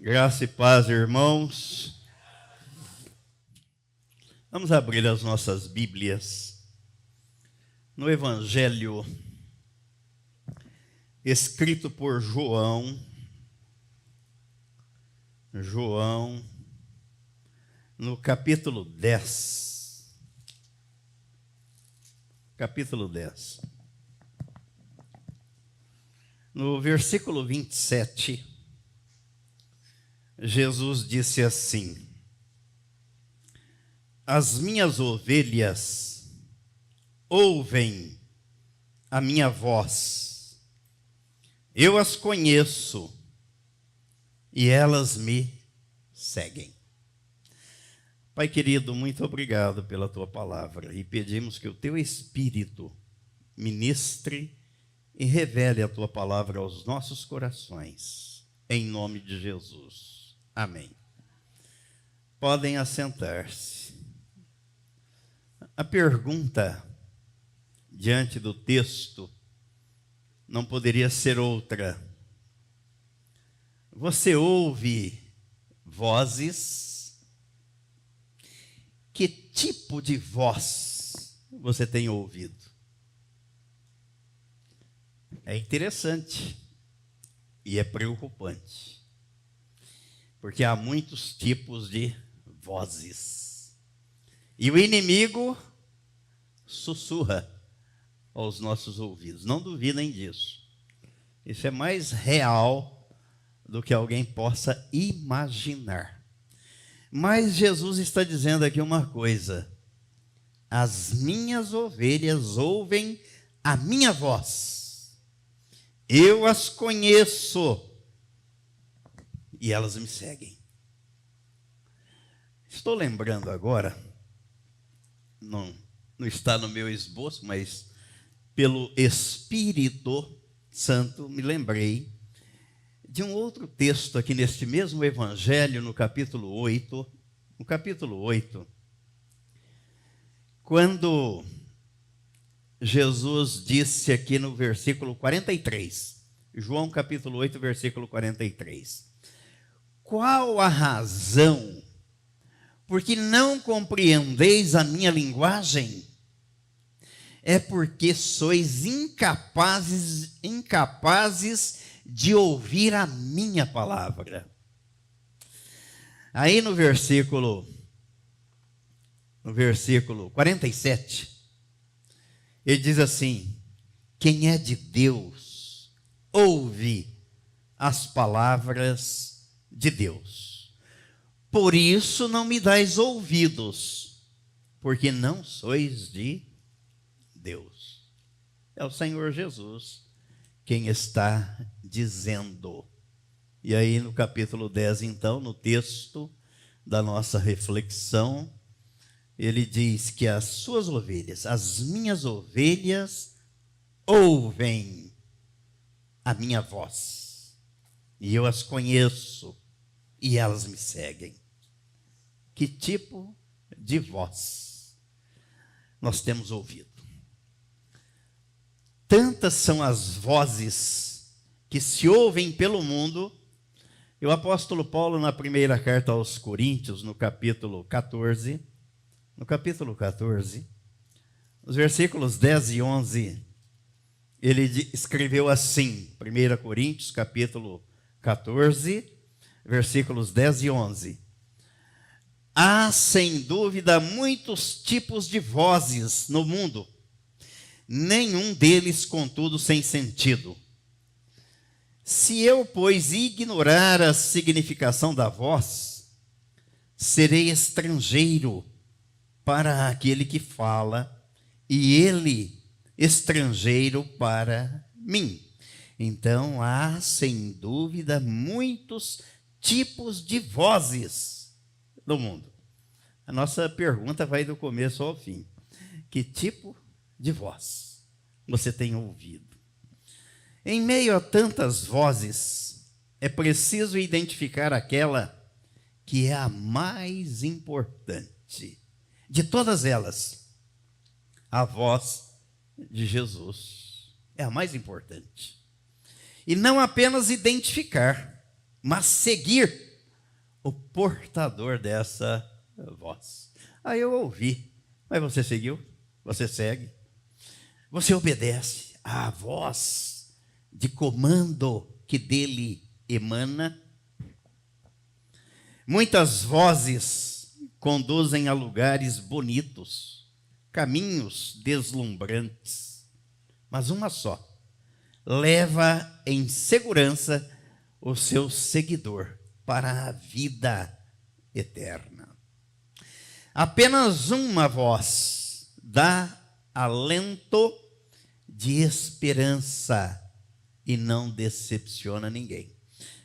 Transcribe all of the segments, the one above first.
Graça e paz, irmãos. Vamos abrir as nossas Bíblias no Evangelho escrito por João, no capítulo 10. Capítulo 10. No versículo 27, Jesus disse assim: as minhas ovelhas ouvem a minha voz, eu as conheço e elas me seguem. Pai querido, muito obrigado pela tua palavra e pedimos que o teu Espírito ministre e revele a tua palavra aos nossos corações, em nome de Jesus. Amém. Podem assentar-se. A pergunta diante do texto não poderia ser outra. Você ouve vozes? Que tipo de voz você tem ouvido? É interessante e é preocupante, porque há muitos tipos de vozes. E o inimigo sussurra aos nossos ouvidos. Não duvidem disso. Isso é mais real do que alguém possa imaginar. Mas Jesus está dizendo aqui uma coisa: as minhas ovelhas ouvem a minha voz, eu as conheço e elas me seguem. Estou lembrando agora, não está no meu esboço, mas pelo Espírito Santo me lembrei de um outro texto aqui neste mesmo Evangelho, no capítulo 8. No capítulo 8, quando Jesus disse aqui no versículo 43, João capítulo 8, versículo 43. Qual a razão porque não compreendeis a minha linguagem? É porque sois incapazes de ouvir a minha palavra. Aí no versículo 47, ele diz assim: quem é de Deus, ouve as palavras de Deus. Por isso não me dais ouvidos, porque não sois de Deus. É o Senhor Jesus quem está dizendo. E aí no capítulo 10, então, no texto da nossa reflexão, ele diz que as suas ovelhas, as minhas ovelhas, ouvem a minha voz, e eu as conheço, e elas me seguem. Que tipo de voz nós temos ouvido? Tantas são as vozes que se ouvem pelo mundo. E o apóstolo Paulo, na primeira carta aos Coríntios, no capítulo 14, os versículos 10 e 11, ele escreveu assim, 1 Coríntios, capítulo 14, versículos 10 e 11. Há, sem dúvida, muitos tipos de vozes no mundo, nenhum deles, contudo, sem sentido. Se eu, pois, ignorar a significação da voz, serei estrangeiro para aquele que fala, e ele estrangeiro para mim. Então, há, sem dúvida, muitos tipos de vozes no mundo. A nossa pergunta vai do começo ao fim. Que tipo de voz você tem ouvido? Em meio a tantas vozes, é preciso identificar aquela que é a mais importante de todas elas. A voz de Jesus é a mais importante. E não apenas identificar, mas seguir o portador dessa voz. Aí eu ouvi, mas você seguiu? Você segue? Você obedece à voz de comando que dele emana? Muitas vozes conduzem a lugares bonitos, caminhos deslumbrantes, mas uma só leva em segurança o seu seguidor para a vida eterna. Apenas uma voz dá alento de esperança e não decepciona ninguém.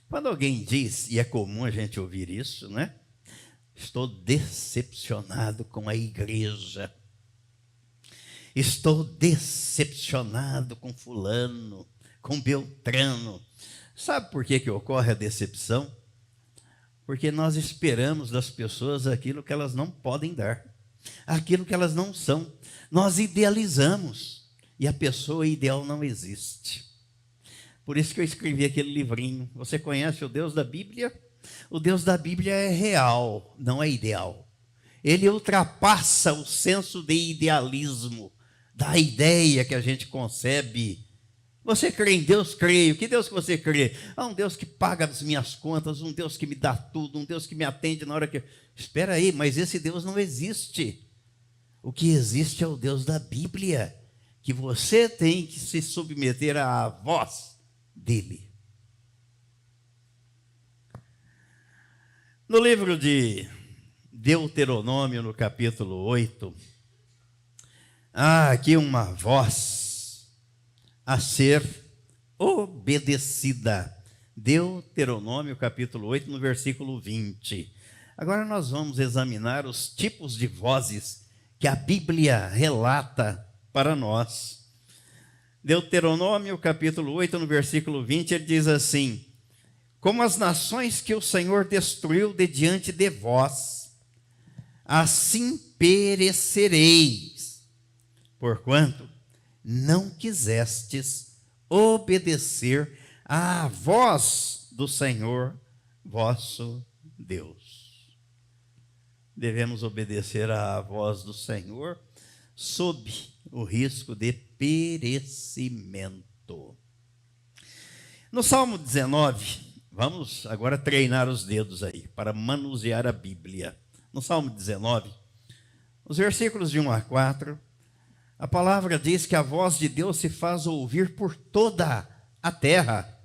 Quando alguém diz, e é comum a gente ouvir isso, né? Estou decepcionado com a igreja. Estou decepcionado com fulano, com Beltrano. Sabe por que ocorre a decepção? Porque nós esperamos das pessoas aquilo que elas não podem dar, aquilo que elas não são. Nós idealizamos e a pessoa ideal não existe. Por isso que eu escrevi aquele livrinho. Você conhece o Deus da Bíblia? O Deus da Bíblia é real, não é ideal. Ele ultrapassa o senso de idealismo, da ideia que a gente concebe. Você crê em Deus? Creio. Que Deus que você crê? Um Deus que paga as minhas contas, um Deus que me dá tudo, um Deus que me atende na hora que... Espera aí, mas esse Deus não existe. O que existe é o Deus da Bíblia, que você tem que se submeter à voz dele. No livro de Deuteronômio, no capítulo 8, há aqui uma voz a ser obedecida. Deuteronômio, capítulo 8, no versículo 20. Agora nós vamos examinar os tipos de vozes que a Bíblia relata para nós. Deuteronômio, capítulo 8, no versículo 20, ele diz assim: como as nações que o Senhor destruiu de diante de vós, assim perecereis, porquanto não quisestes obedecer à voz do Senhor vosso Deus. Devemos obedecer à voz do Senhor sob o risco de perecimento. No Salmo 19, vamos agora treinar os dedos aí, para manusear a Bíblia. No Salmo 19, os versículos de 1 a 4, a palavra diz que a voz de Deus se faz ouvir por toda a terra.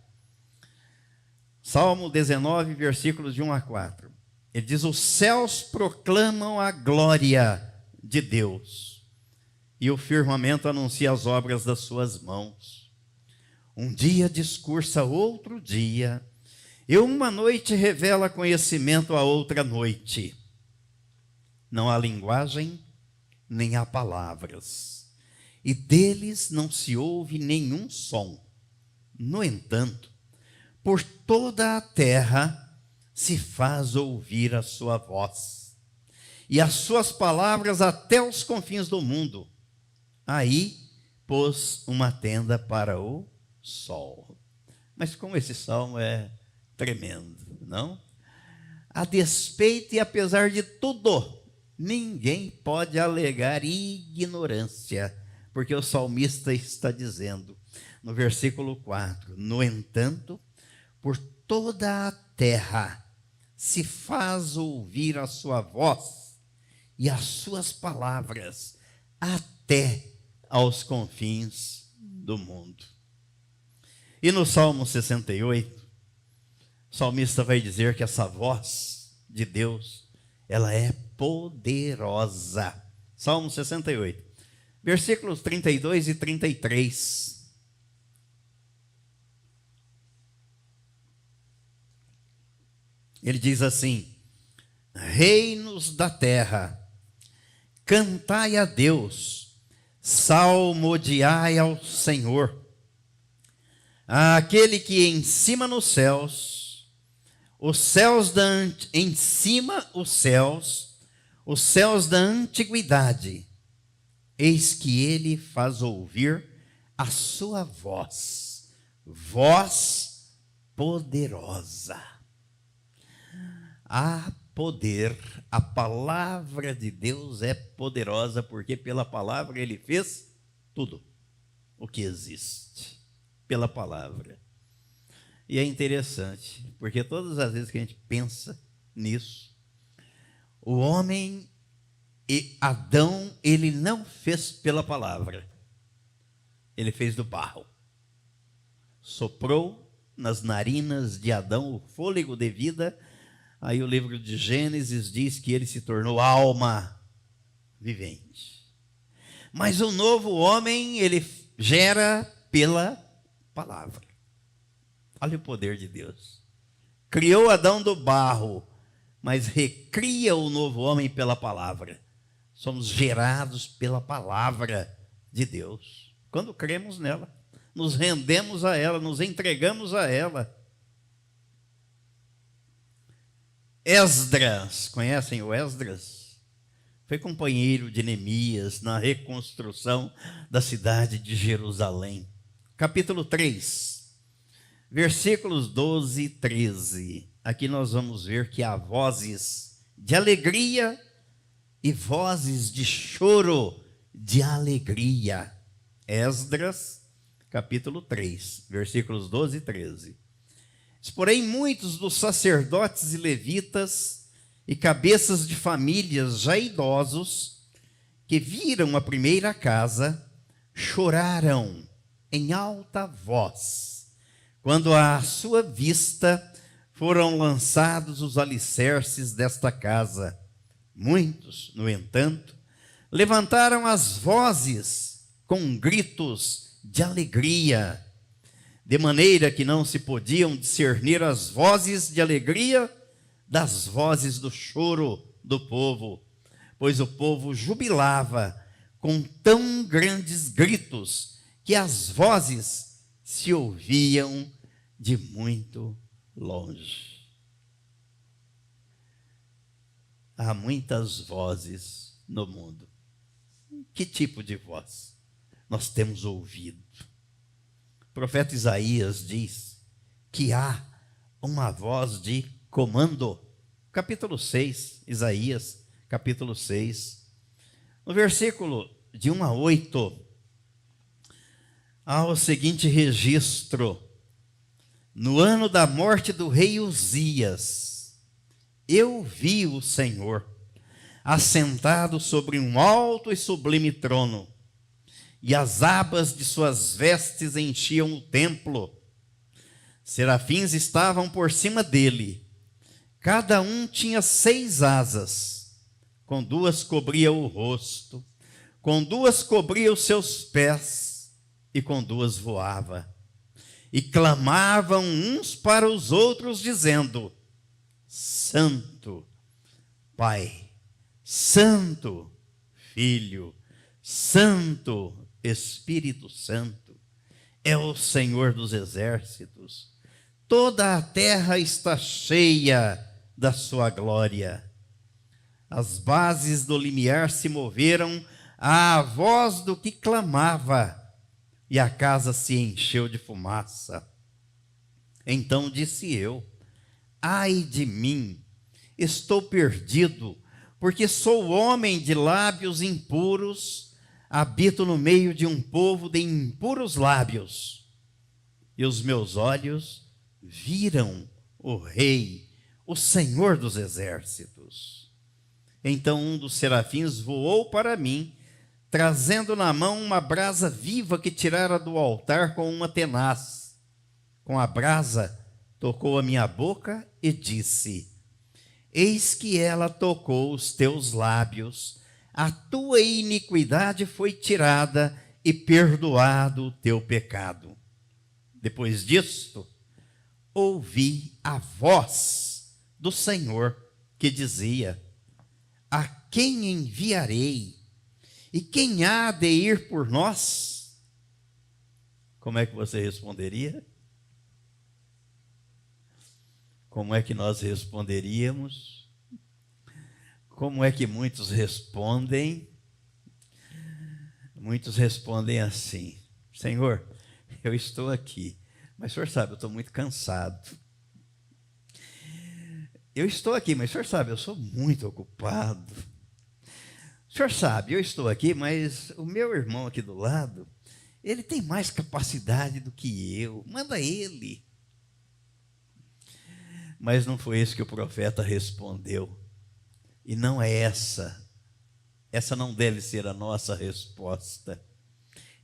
Salmo 19, versículos de 1 a 4. Ele diz: os céus proclamam a glória de Deus, e o firmamento anuncia as obras das suas mãos. Um dia discursa outro dia, e uma noite revela conhecimento a outra noite. Não há linguagem, nem há palavras, e deles não se ouve nenhum som. No entanto, por toda a terra se faz ouvir a sua voz, e as suas palavras até os confins do mundo. Aí pôs uma tenda para o sol. Mas como esse salmo é tremendo, não? A despeito e apesar de tudo, ninguém pode alegar ignorância, porque o salmista está dizendo, no versículo 4, no entanto, por toda a terra se faz ouvir a sua voz e as suas palavras até aos confins do mundo. E no Salmo 68, o salmista vai dizer que essa voz de Deus, ela é poderosa. Salmo 68, versículos 32 e 33. Ele diz assim: reinos da terra, cantai a Deus, salmodiai ao Senhor, àquele que em cima nos céus, em cima os céus da antiguidade, eis que ele faz ouvir a sua voz, voz poderosa. há poder. A palavra de Deus é poderosa, porque pela palavra ele fez tudo o que existe. Pela palavra. E é interessante, porque todas as vezes que a gente pensa nisso, o homem e Adão, ele não fez pela palavra, ele fez do barro. Soprou nas narinas de Adão o fôlego de vida. Aí o livro de Gênesis diz que ele se tornou alma vivente. Mas o novo homem, ele gera pela palavra. Olha o poder de Deus. Criou Adão do barro, mas recria o novo homem pela palavra. Somos gerados pela palavra de Deus. Quando cremos nela, nos rendemos a ela, nos entregamos a ela. Esdras, conhecem o Esdras? Foi companheiro de Neemias na reconstrução da cidade de Jerusalém. Capítulo 3. Versículos 12 e 13. Aqui nós vamos ver que há vozes de alegria e vozes de choro de alegria. Esdras, capítulo 3, versículos 12 e 13. Porém, muitos dos sacerdotes e levitas e cabeças de famílias já idosos que viram a primeira casa choraram em alta voz quando à sua vista foram lançados os alicerces desta casa. Muitos, no entanto, levantaram as vozes com gritos de alegria, de maneira que não se podiam discernir as vozes de alegria das vozes do choro do povo, pois o povo jubilava com tão grandes gritos que as vozes se ouviam de muito longe. Há muitas vozes no mundo. Que tipo de voz nós temos ouvido? O profeta Isaías diz que há uma voz de comando. Capítulo 6, Isaías, capítulo 6. No versículo de 1 a 8, há o seguinte registro: no ano da morte do rei Uzias, eu vi o Senhor assentado sobre um alto e sublime trono, e as abas de suas vestes enchiam o templo. Serafins estavam por cima dele, cada um tinha 6 asas, com 2 cobria o rosto, com 2 cobria os seus pés, e com 2 voava. E clamavam uns para os outros, dizendo: Santo, Pai, Santo, Filho, Santo, Espírito Santo, é o Senhor dos exércitos. Toda a terra está cheia da sua glória. As bases do limiar se moveram à voz do que clamava, e a casa se encheu de fumaça. Então disse eu: ai de mim, estou perdido, porque sou homem de lábios impuros, habito no meio de um povo de impuros lábios. E os meus olhos viram o Rei, o Senhor dos exércitos. Então um dos serafins voou para mim, trazendo na mão uma brasa viva que tirara do altar com uma tenaz. Com a brasa tocou a minha boca e disse: eis que ela tocou os teus lábios, a tua iniquidade foi tirada e perdoado o teu pecado. Depois disto, ouvi a voz do Senhor que dizia: a quem enviarei? E quem há de ir por nós? Como é que você responderia? Como é que nós responderíamos? Como é que muitos respondem? Muitos respondem assim: Senhor, eu estou aqui, mas o Senhor sabe, eu estou muito cansado. eu estou aqui, mas o senhor sabe, eu sou muito ocupado. O senhor sabe, eu estou aqui, mas o meu irmão aqui do lado, ele tem mais capacidade do que eu. Manda ele. Mas não foi isso que o profeta respondeu. E não é essa. Essa não deve ser a nossa resposta.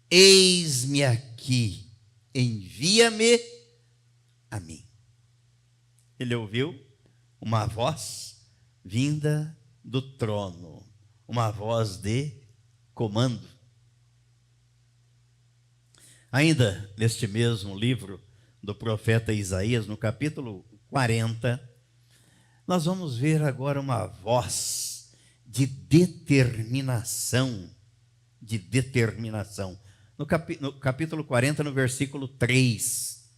Eis-me aqui, envia-me a mim. Ele ouviu uma voz vinda do trono, uma voz de comando. Ainda neste mesmo livro do profeta Isaías, no capítulo 40, nós vamos ver agora uma voz de determinação, No capítulo 40, no versículo 3,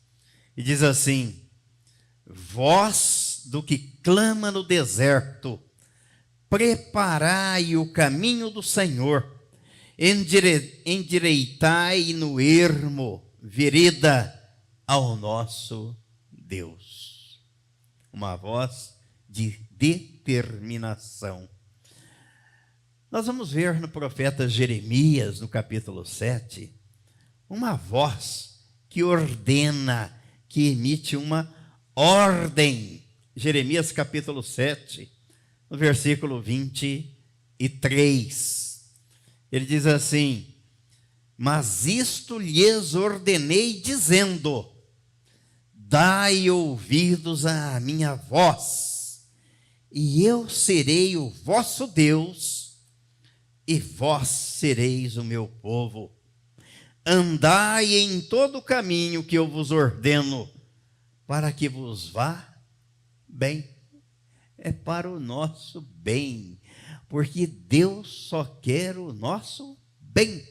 e diz assim: voz do que clama no deserto, preparai o caminho do Senhor, endireitai no ermo vereda ao nosso Deus. Uma voz de determinação. Nós vamos ver no profeta Jeremias, no capítulo 7, uma voz que ordena, que emite uma ordem. Jeremias capítulo 7, no versículo 23. Ele diz assim: mas isto lhes ordenei dizendo, dai ouvidos à minha voz, e eu serei o vosso Deus, e vós sereis o meu povo. Andai em todo o caminho que eu vos ordeno, para que vos vá bem. É para o nosso bem, porque Deus só quer o nosso bem.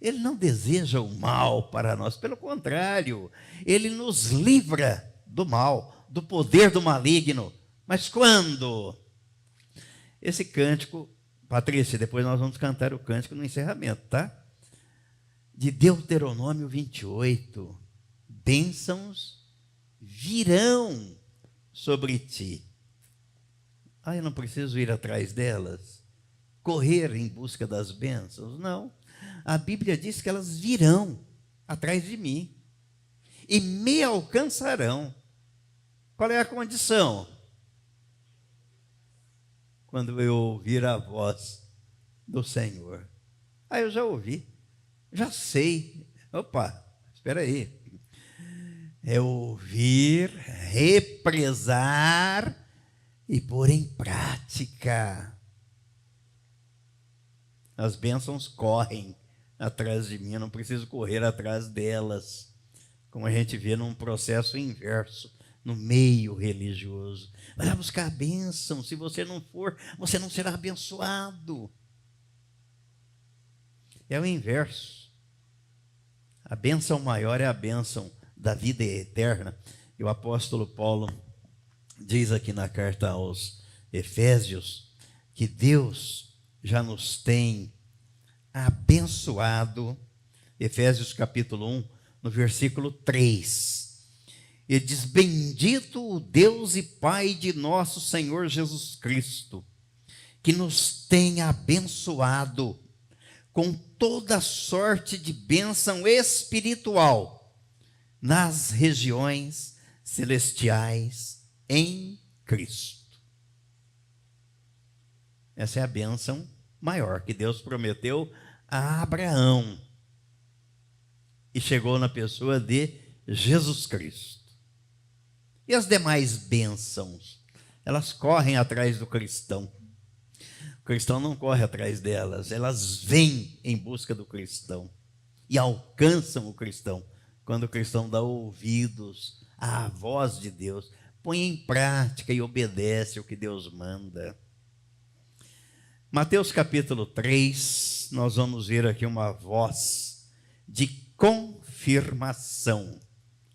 Ele não deseja o mal para nós, pelo contrário, Ele nos livra do mal, do poder do maligno. Mas quando? Esse cântico, Patrícia, depois nós vamos cantar o cântico no encerramento, tá? De Deuteronômio 28, bênçãos virão sobre ti. Eu não preciso ir atrás delas, correr em busca das bênçãos, não. A Bíblia diz que elas virão atrás de mim e me alcançarão. Qual é a condição? Quando eu ouvir a voz do Senhor. Eu já ouvi, já sei. Opa, espera aí. É ouvir, represar e pôr em prática. As bênçãos correm atrás de mim, eu não preciso correr atrás delas, como a gente vê num processo inverso, no meio religioso. Vai lá buscar a bênção, se você não for, você não será abençoado. É o inverso. A bênção maior é a bênção da vida eterna. E o apóstolo Paulo diz aqui na carta aos Efésios que Deus já nos tem abençoado. Efésios capítulo 1, no versículo 3. Ele diz: bendito o Deus e Pai de nosso Senhor Jesus Cristo, que nos tem abençoado com toda sorte de bênção espiritual nas regiões celestiais em Cristo. Essa é a bênção maior que Deus prometeu a Abraão e chegou na pessoa de Jesus Cristo. E as demais bênçãos, elas correm atrás do cristão. O cristão não corre atrás delas, elas vêm em busca do cristão e alcançam o cristão quando o cristão dá ouvidos à voz de Deus, põe em prática e obedece o que Deus manda. Mateus capítulo 3, nós vamos ver aqui uma voz de confirmação.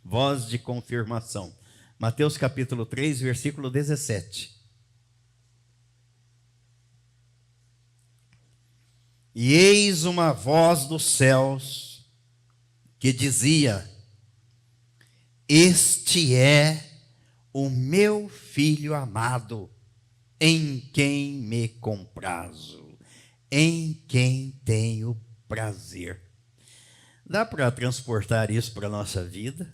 Voz de confirmação. Mateus capítulo 3, versículo 17. E eis uma voz dos céus que dizia: este é o meu filho amado, em quem me comprazo, em quem tenho prazer. Dá para transportar isso para a nossa vida?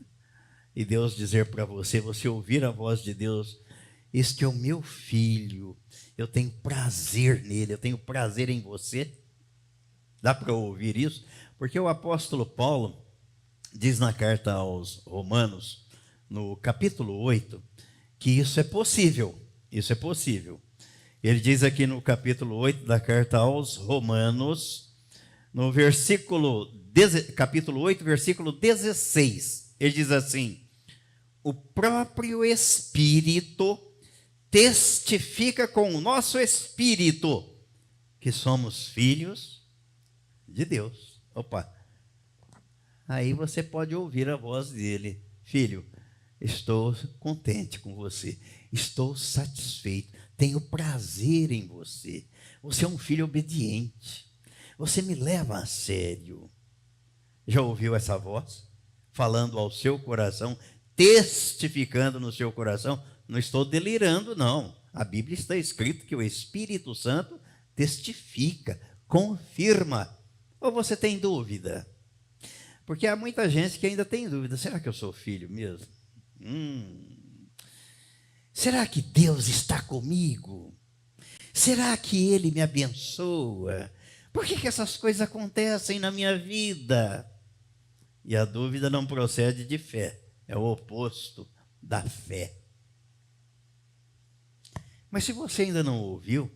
E Deus dizer para você, você ouvir a voz de Deus, este é o meu filho, eu tenho prazer nele, eu tenho prazer em você. Dá para ouvir isso? Porque o apóstolo Paulo diz na carta aos Romanos, no capítulo 8, que isso é possível. Isso é possível. Ele diz aqui no capítulo 8 da carta aos Romanos, no capítulo 8, versículo 16, ele diz assim: o próprio Espírito testifica com o nosso espírito que somos filhos de Deus. Opa! Aí você pode ouvir a voz dele: filho, estou contente com você, estou satisfeito, tenho prazer em você. Você é um filho obediente, você me leva a sério. Já ouviu essa voz falando ao seu coração, testificando no seu coração? Não estou delirando, não. A Bíblia está escrito que o Espírito Santo testifica, confirma. Ou você tem dúvida? Porque há muita gente que ainda tem dúvida. Será que eu sou filho mesmo? Será que Deus está comigo? Será que Ele me abençoa? Por que essas coisas acontecem na minha vida? E a dúvida não procede de fé. É o oposto da fé. Mas se você ainda não ouviu,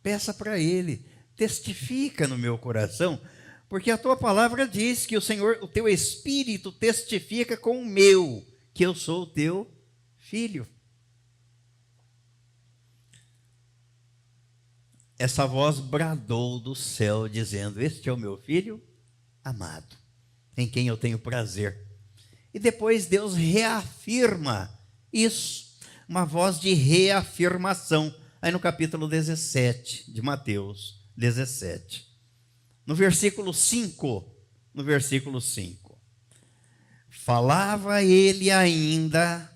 peça para Ele. Testifica no meu coração, porque a tua palavra diz que o Senhor, o teu Espírito testifica com o meu, que eu sou o teu filho. Essa voz bradou do céu, dizendo: este é o meu filho amado, em quem eu tenho prazer. E depois Deus reafirma isso, uma voz de reafirmação, aí no capítulo 17 de Mateus 17. No versículo 5, falava ele ainda,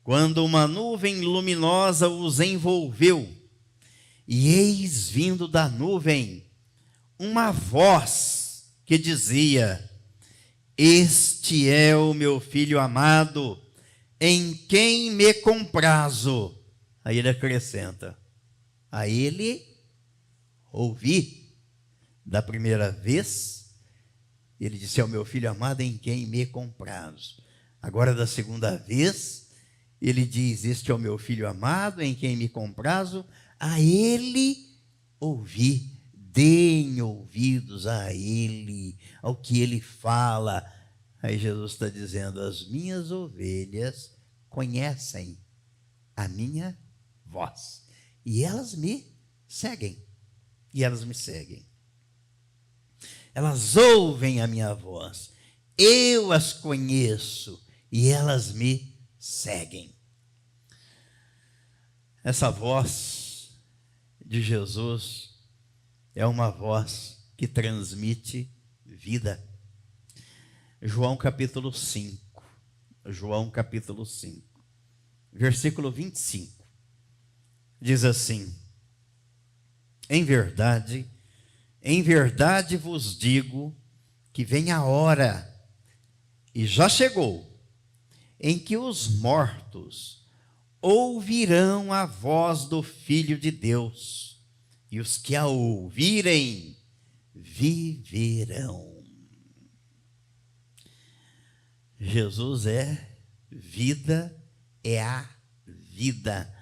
quando uma nuvem luminosa os envolveu, e eis vindo da nuvem uma voz que dizia: este é o meu filho amado, em quem me comprazo. Aí ele acrescenta: a ele ouvi. Da primeira vez, ele disse: é o meu filho amado, em quem me comprazo. Agora, da segunda vez, ele diz: este é o meu filho amado, em quem me comprazo, a ele ouvi. Deem ouvidos a ele, ao que ele fala. Aí Jesus está dizendo: as minhas ovelhas conhecem a minha voz, e elas me seguem. Elas ouvem a minha voz, eu as conheço e elas me seguem. Essa voz de Jesus é uma voz que transmite vida. João capítulo 5, versículo 25, diz assim: em verdade vos digo que vem a hora, e já chegou, em que os mortos ouvirão a voz do Filho de Deus, e os que a ouvirem viverão. Jesus é vida, é a vida,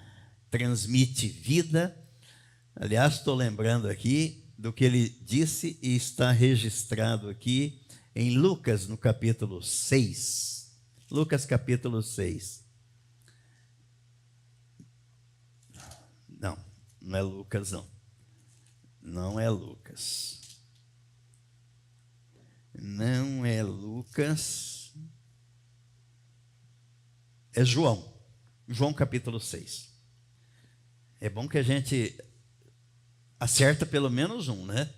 transmite vida. Aliás, estou lembrando aqui do que ele disse e está registrado aqui em Lucas, no capítulo 6. Lucas, capítulo 6. Não é Lucas, não. Não é Lucas. Não é Lucas. É João. João, capítulo 6. É bom que a gente acerta pelo menos um, né?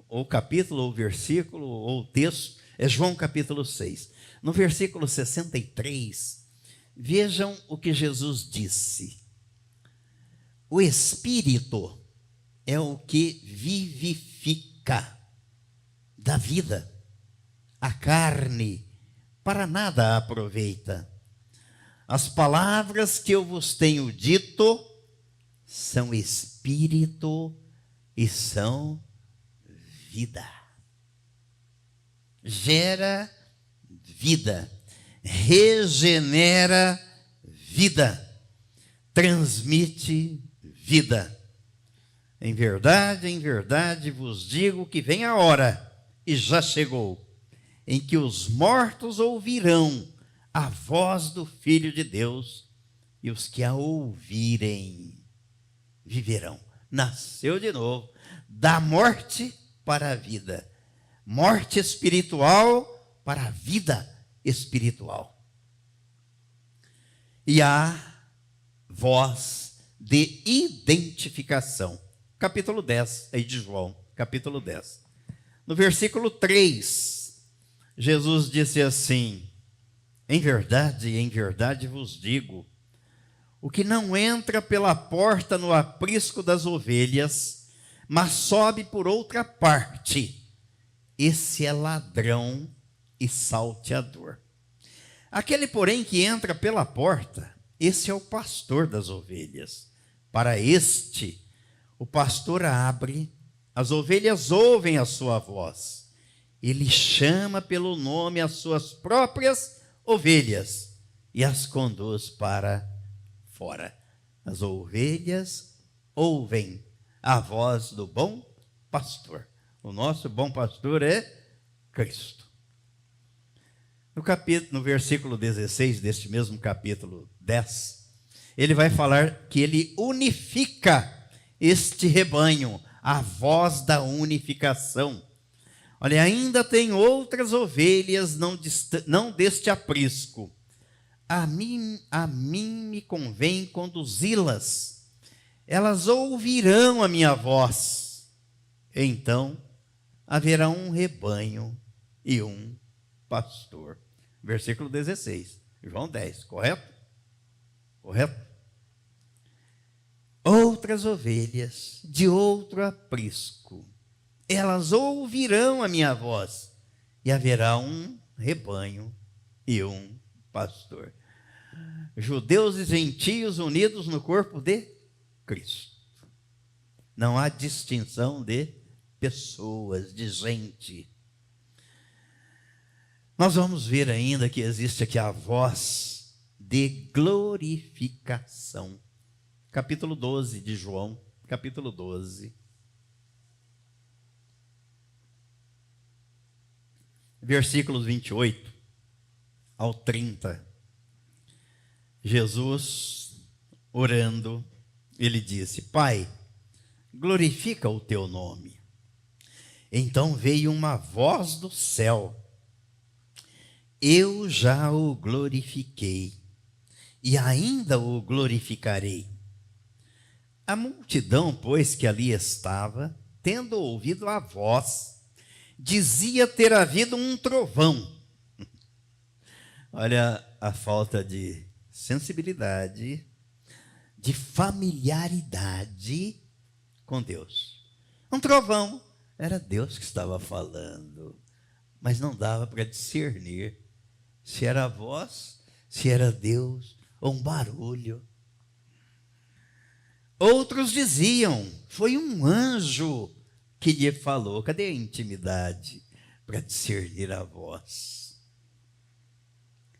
Ou capítulo, ou versículo, ou texto. É João capítulo 6. No versículo 63, Vejam o que Jesus disse. O Espírito é o que vivifica, dá vida. A carne para nada aproveita. As palavras que eu vos tenho dito são espírito e são vida. Gera vida, regenera vida, transmite vida. Em verdade vos digo que vem a hora, e já chegou, em que os mortos ouvirão a voz do Filho de Deus, e os que a ouvirem viverão. Nasceu de novo, da morte para a vida, morte espiritual para a vida espiritual. E a voz de identificação. Capítulo 10, aí de João, capítulo 10. No versículo 3, Jesus disse assim: em verdade vos digo, o que não entra pela porta no aprisco das ovelhas, mas sobe por outra parte, esse é ladrão e salteador. Aquele, porém, que entra pela porta, esse é o pastor das ovelhas. Para este, o pastor abre, as ovelhas ouvem a sua voz. Ele chama pelo nome as suas próprias ovelhas e as conduz para fora. As ovelhas ouvem a voz do bom pastor. O nosso bom pastor é Cristo. No versículo 16 deste mesmo capítulo 10, ele vai falar que ele unifica este rebanho, a voz da unificação. Olha, ainda tem outras ovelhas não deste aprisco. A mim me convém conduzi-las. Elas ouvirão a minha voz. Então haverá um rebanho e um pastor. Versículo 16, João 10, correto? Correto? Outras ovelhas de outro aprisco, elas ouvirão a minha voz, e haverá um rebanho e um pastor. Judeus e gentios unidos no corpo de Cristo. Não há distinção de pessoas, de gente. Nós vamos ver ainda que existe aqui a voz de glorificação. Capítulo 12 de João, capítulo 12. Versículos 28 ao 30. Jesus, orando, ele disse: Pai, glorifica o teu nome. Então veio uma voz do céu: eu já o glorifiquei, e ainda o glorificarei. A multidão, pois, que ali estava, tendo ouvido a voz, dizia ter havido um trovão. Olha a falta de sensibilidade, de familiaridade com Deus. Um trovão, era Deus que estava falando, mas não dava para discernir se era a voz, se era Deus ou um barulho. Outros diziam: foi um anjo que lhe falou. Cadê a intimidade para discernir a voz?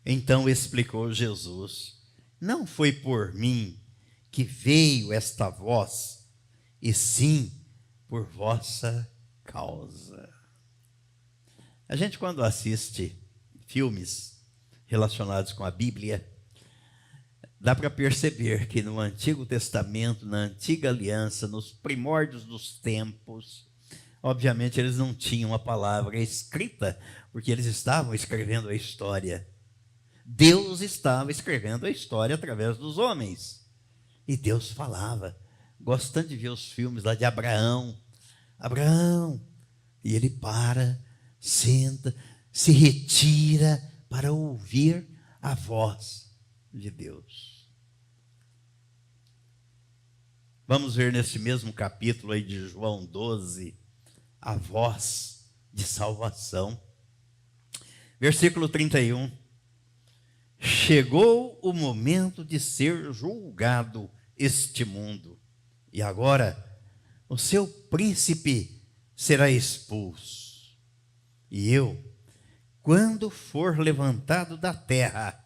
Então explicou Jesus: não foi por mim que veio esta voz, e sim por vossa causa. A gente, quando assiste filmes relacionados com a Bíblia, dá para perceber que no Antigo Testamento, na Antiga Aliança, nos primórdios dos tempos, obviamente eles não tinham a palavra escrita, porque eles estavam escrevendo a história. Deus estava escrevendo a história através dos homens. E Deus falava, gostando de ver os filmes lá de Abraão. Abraão, e ele para, senta, se retira para ouvir a voz de Deus. Vamos ver nesse mesmo capítulo aí de João 12, a voz de salvação. Versículo 31. Chegou o momento de ser julgado este mundo, e agora o seu príncipe será expulso. E eu, quando for levantado da terra,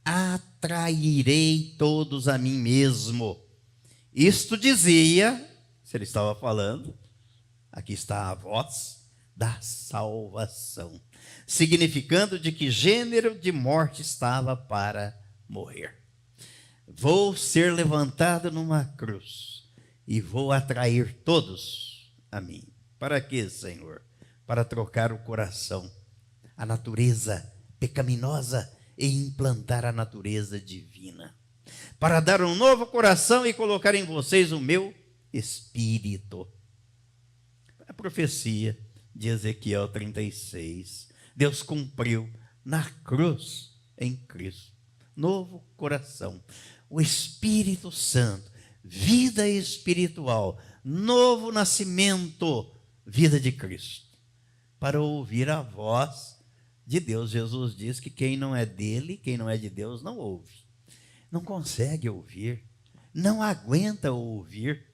atrairei todos a mim mesmo. Isto dizia, se ele estava falando, aqui está a voz da salvação, significando de que gênero de morte estava para morrer. Vou ser levantado numa cruz e vou atrair todos a mim. Para quê, Senhor? Para trocar o coração, a natureza pecaminosa, e implantar a natureza divina. Para dar um novo coração e colocar em vocês o meu espírito. A profecia de Ezequiel 36. Deus cumpriu na cruz em Cristo. Novo coração. O Espírito Santo. Vida espiritual. Novo nascimento. Vida de Cristo. Para ouvir a voz de Deus. Jesus diz que quem não é dele, quem não é de Deus, não ouve. Não consegue ouvir. Não aguenta ouvir.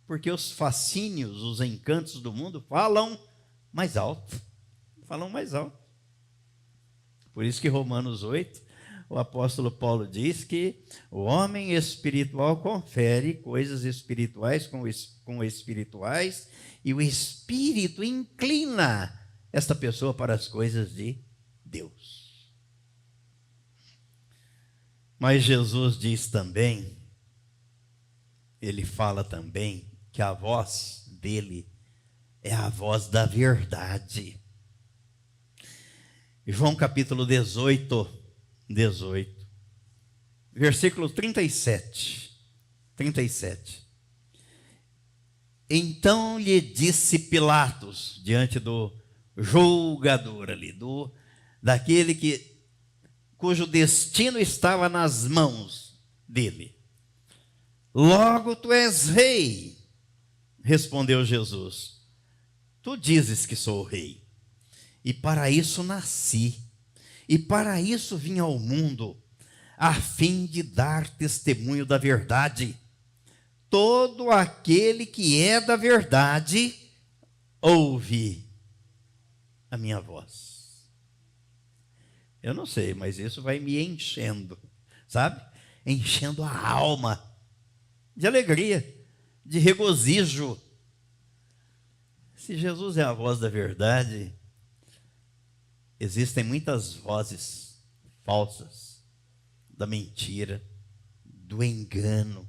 Porque os fascínios, os encantos do mundo falam mais alto. Falam mais alto. Por isso que Romanos 8, o apóstolo Paulo diz que o homem espiritual confere coisas espirituais com espirituais, e o Espírito inclina esta pessoa para as coisas de Deus. Mas Jesus diz também, ele fala também, que a voz dele é a voz da verdade. João capítulo 18, versículo 37. Então lhe disse Pilatos, diante do julgador ali, daquele cujo destino estava nas mãos dele. Logo tu és rei, respondeu Jesus. Tu dizes que sou rei, e para isso nasci, e para isso vim ao mundo, a fim de dar testemunho da verdade. Todo aquele que é da verdade, ouve a minha voz. Eu não sei, mas isso vai me enchendo, sabe? Enchendo a alma de alegria, de regozijo. Se Jesus é a voz da verdade, existem muitas vozes falsas, da mentira, do engano,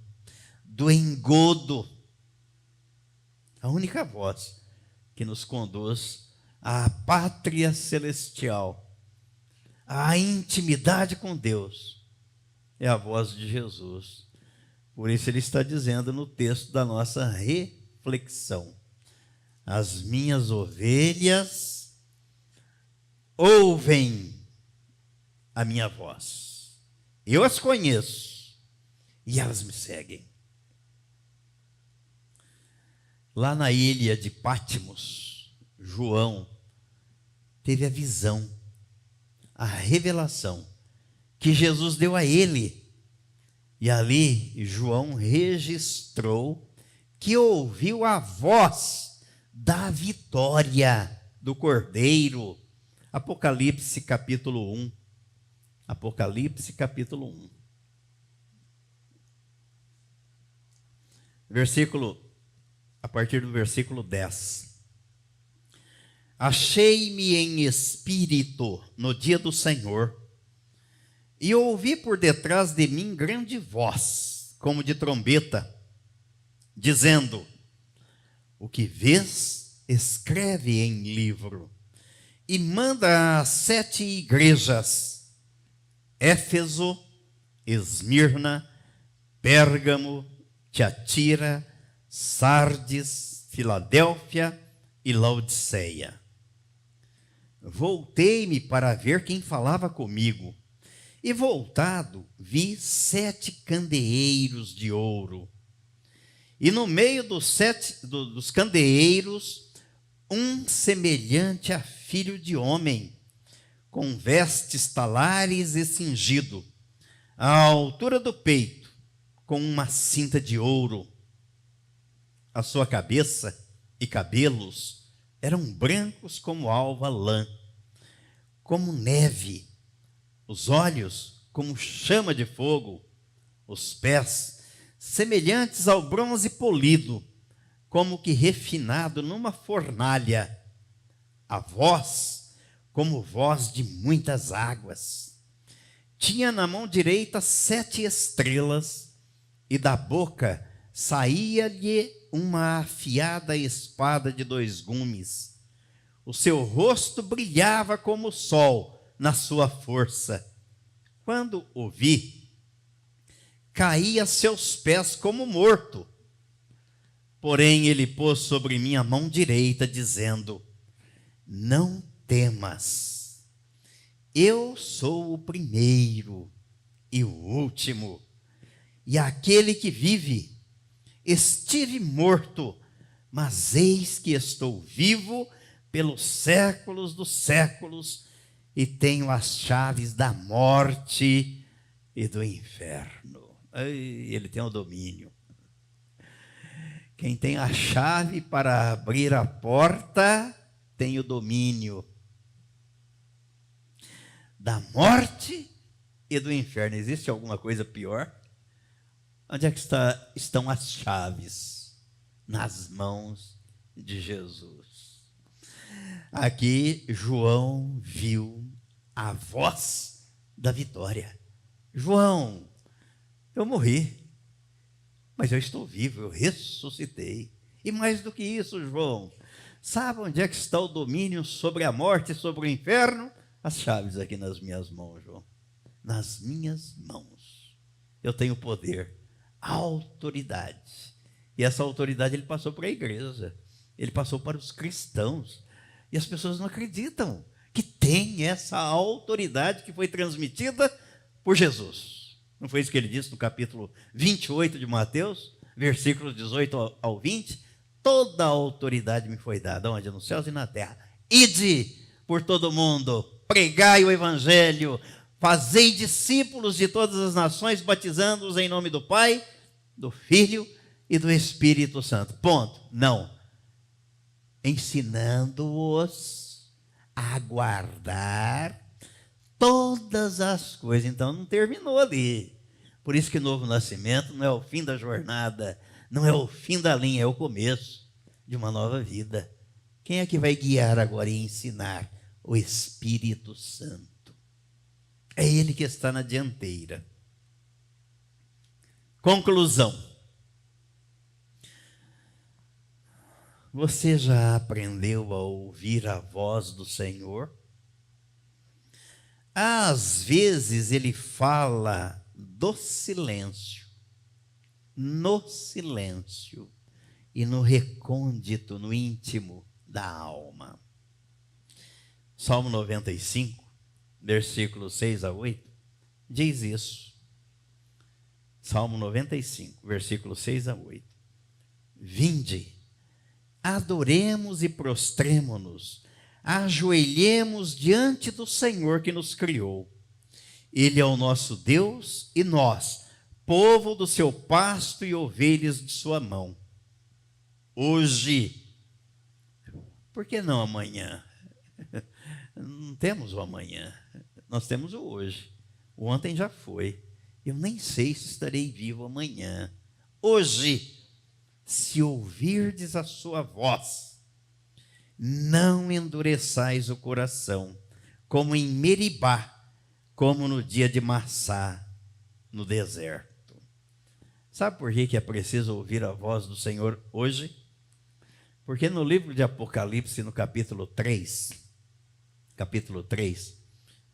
do engodo. A única voz que nos conduz à pátria celestial, à intimidade com Deus, é a voz de Jesus. Por isso ele está dizendo no texto da nossa reflexão: as minhas ovelhas ouvem a minha voz. Eu as conheço e elas me seguem. Lá na ilha de Patmos, João teve a visão, a revelação que Jesus deu a ele. E ali João registrou que ouviu a voz da vitória do Cordeiro. Apocalipse capítulo 1. Apocalipse capítulo 1. A partir do versículo 10. Achei-me em espírito no dia do Senhor, e ouvi por detrás de mim grande voz, como de trombeta, dizendo: o que vês, escreve em livro, e manda às 7 igrejas: Éfeso, Esmirna, Pérgamo, Tiatira, Sardes, Filadélfia e Laodiceia. Voltei-me para ver quem falava comigo, E voltado, vi 7 candeeiros de ouro. E no meio dos candeeiros, um semelhante a filho de homem, com vestes talares e cingido, à altura do peito, com uma cinta de ouro. A sua cabeça e cabelos eram brancos como alva lã, como neve, os olhos como chama de fogo, os pés semelhantes ao bronze polido, como que refinado numa fornalha, a voz como voz de muitas águas. Tinha na mão direita 7 estrelas, e da boca saía-lhe uma afiada espada de 2 gumes. O seu rosto brilhava como o sol na sua força. Quando o vi, caí a seus pés como morto. Porém ele pôs sobre mim a mão direita, dizendo: não temas, eu sou o primeiro e o último, e aquele que vive. Estive morto, mas eis que estou vivo pelos séculos dos séculos, e tenho as chaves da morte e do inferno. Ele tem o domínio. Quem tem a chave para abrir a porta tem o domínio da morte e do inferno. Existe alguma coisa pior? Onde é que estão as chaves? Nas mãos de Jesus. Aqui João viu a voz da vitória. João, eu morri, mas eu estou vivo, eu ressuscitei. E mais do que isso, João, sabe onde é que está o domínio sobre a morte e sobre o inferno? As chaves aqui nas minhas mãos, João. Nas minhas mãos. Eu tenho poder, autoridade. E essa autoridade ele passou para a igreja. Ele passou para os cristãos. E as pessoas não acreditam que tem essa autoridade que foi transmitida por Jesus. Não foi isso que ele disse no capítulo 28 de Mateus, versículos 18 ao 20? Toda a autoridade me foi dada, onde? Nos céus e na terra. Ide por todo mundo, pregai o evangelho, fazei discípulos de todas as nações, batizando-os em nome do Pai, do Filho e do Espírito Santo. Ponto. Não. Ensinando-os a guardar todas as coisas. Então não terminou ali. Por isso que novo nascimento não é o fim da jornada, não é o fim da linha, é o começo de uma nova vida. Quem é que vai guiar agora e ensinar? O Espírito Santo. É Ele que está na dianteira. Conclusão. Você já aprendeu a ouvir a voz do Senhor? Às vezes Ele fala do silêncio, no silêncio e no recôndito, no íntimo da alma. Salmo 95, versículos 6 a 8, diz isso. Salmo 95, versículos 6 a 8. Vinde, adoremos e prostremo-nos, ajoelhemos diante do Senhor que nos criou. Ele é o nosso Deus e nós, povo do seu pasto e ovelhas de sua mão. Hoje, por que não amanhã? Não temos o amanhã, nós temos o hoje. O ontem já foi. Eu nem sei se estarei vivo amanhã. Hoje, se ouvirdes a sua voz, não endureçais o coração, como em Meribá, como no dia de Massá, no deserto. Sabe por que é preciso ouvir a voz do Senhor hoje? Porque no livro de Apocalipse, no capítulo 3,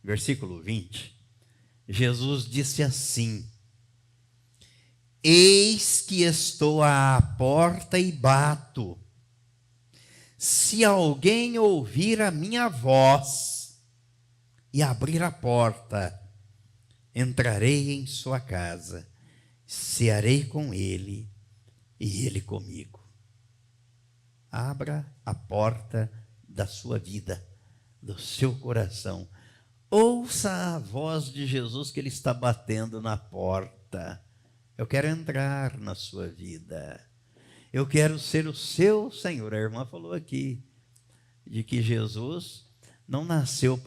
versículo 20, Jesus disse assim: eis que estou à porta e bato. Se alguém ouvir a minha voz e abrir a porta, entrarei em sua casa, cearei com ele e ele comigo. Abra a porta da sua vida, do seu coração. Ouça a voz de Jesus que ele está batendo na porta. Eu quero entrar na sua vida. Eu quero ser o seu Senhor. A irmã falou aqui de que Jesus não nasceu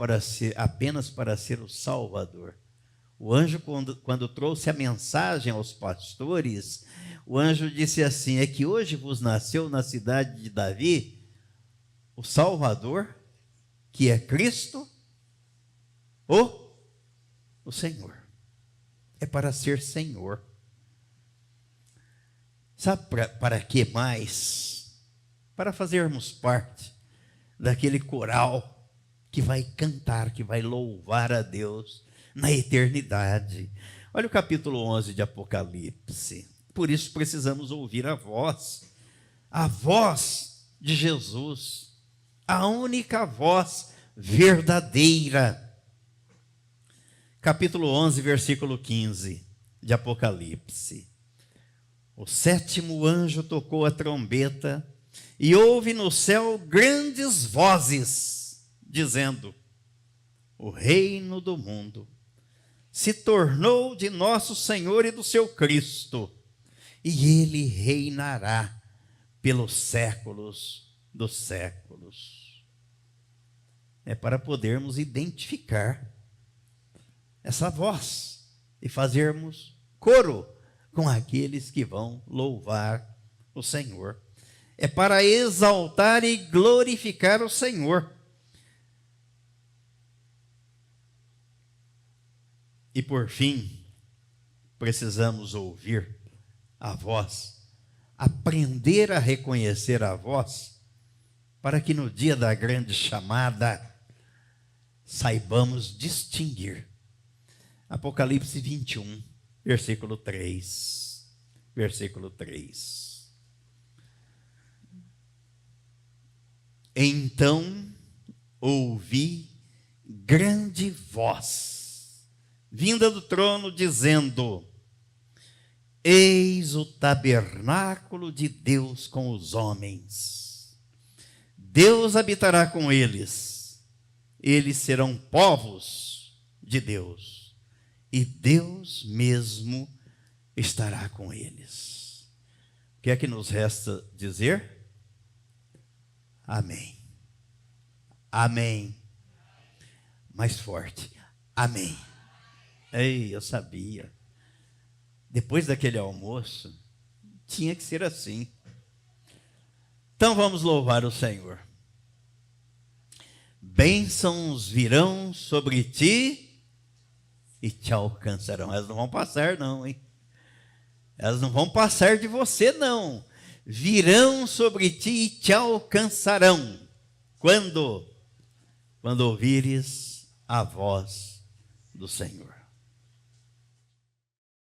apenas para ser o Salvador. O anjo, quando trouxe a mensagem aos pastores, o anjo disse assim: é que hoje vos nasceu na cidade de Davi o Salvador, que é Cristo, o Senhor. É para ser Senhor. Sabe para que mais? Para fazermos parte daquele coral que vai cantar, que vai louvar a Deus na eternidade. Olha o capítulo 11 de Apocalipse. Por isso precisamos ouvir a voz de Jesus, a única voz verdadeira. Capítulo 11, versículo 15 de Apocalipse. O sétimo anjo tocou a trombeta e houve no céu grandes vozes, dizendo: o reino do mundo se tornou de nosso Senhor e do seu Cristo, e ele reinará pelos séculos dos séculos. É para podermos identificar essa voz e fazermos coro com aqueles que vão louvar o Senhor. É para exaltar e glorificar o Senhor. E por fim, precisamos ouvir a voz, aprender a reconhecer a voz, para que no dia da grande chamada saibamos distinguir. Apocalipse 21, versículo 3. Versículo 3. Então ouvi grande voz, vinda do trono, dizendo: eis o tabernáculo de Deus com os homens. Deus habitará com eles. Eles serão povos de Deus. E Deus mesmo estará com eles. O que é que nos resta dizer? Amém. Amém. Mais forte. Amém. Ei, eu sabia. Depois daquele almoço, tinha que ser assim. Então vamos louvar o Senhor. Bênçãos virão sobre ti e te alcançarão. Elas não vão passar não, hein? Elas não vão passar de você não. Virão sobre ti e te alcançarão. Quando? Quando ouvires a voz do Senhor.